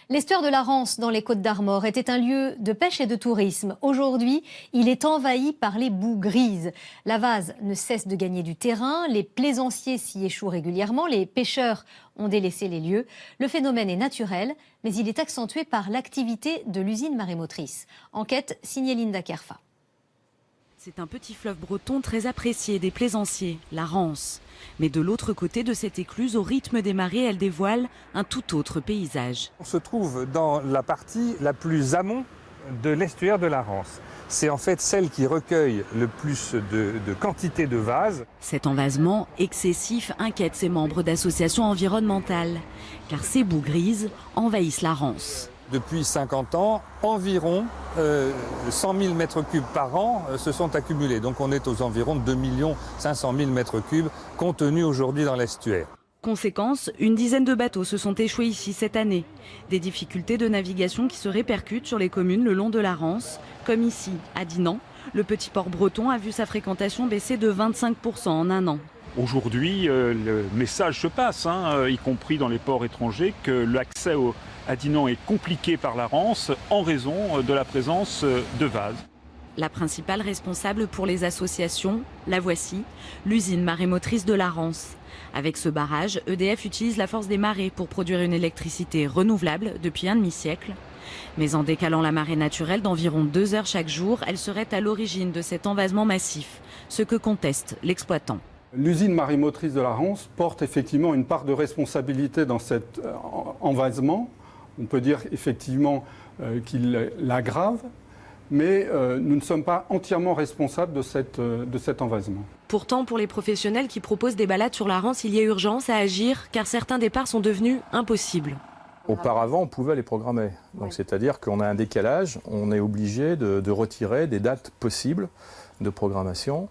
L'estuaire de la Rance, dans les Côtes-d'Armor, était un lieu de pêche et de tourisme. Aujourd'hui, il est envahi par les boues grises. La vase ne cesse de gagner du terrain, les plaisanciers s'y échouent régulièrement, les pêcheurs ont délaissé les lieux. Le phénomène est naturel, mais il est accentué par l'activité de l'usine marémotrice. Enquête signée Linda Kerfa. C'est un petit fleuve breton très apprécié des plaisanciers, la Rance. Mais de l'autre côté de cette écluse, au rythme des marées, elle dévoile un tout autre paysage. On se trouve dans la partie la plus amont de l'estuaire de la Rance. C'est en fait celle qui recueille le plus de quantité de vases. Cet envasement excessif inquiète ses membres d'associations environnementales, car ces boues grises envahissent la Rance. Depuis 50 ans, environ 100 000 mètres cubes par an se sont accumulés. Donc on est aux environs de 2 500 000 mètres cubes contenus aujourd'hui dans l'estuaire. Conséquence, une dizaine de bateaux se sont échoués ici cette année. Des difficultés de navigation qui se répercutent sur les communes le long de la Rance, comme ici, à Dinan. Le petit port breton a vu sa fréquentation baisser de 25% en un an. Aujourd'hui, le message se passe, y compris dans les ports étrangers, que l'accès à Dinan est compliqué par la Rance en raison de la présence de vases. La principale responsable pour les associations, la voici, l'usine marémotrice de la Rance. Avec ce barrage, EDF utilise la force des marées pour produire une électricité renouvelable depuis un demi-siècle. Mais en décalant la marée naturelle d'environ 2 heures chaque jour, elle serait à l'origine de cet envasement massif, ce que conteste l'exploitant. L'usine marémotrice de la Rance porte effectivement une part de responsabilité dans cet envasement. On peut dire effectivement qu'il l'aggrave, mais nous ne sommes pas entièrement responsables de cet envasement. Pourtant, pour les professionnels qui proposent des balades sur la Rance, il y a urgence à agir, car certains départs sont devenus impossibles. Auparavant, on pouvait les programmer. Donc, c'est-à-dire qu'on a un décalage, on est obligé de retirer des dates possibles de programmation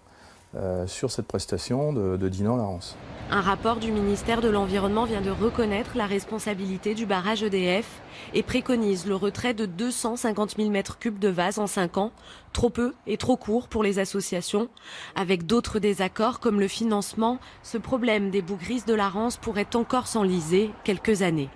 sur cette prestation de Dinan-la-Rance. Un rapport du ministère de l'Environnement vient de reconnaître la responsabilité du barrage EDF et préconise le retrait de 250 000 mètres cubes de vases en 5 ans, trop peu et trop court pour les associations. Avec d'autres désaccords comme le financement, ce problème des boues grises de la Rance pourrait encore s'enliser quelques années.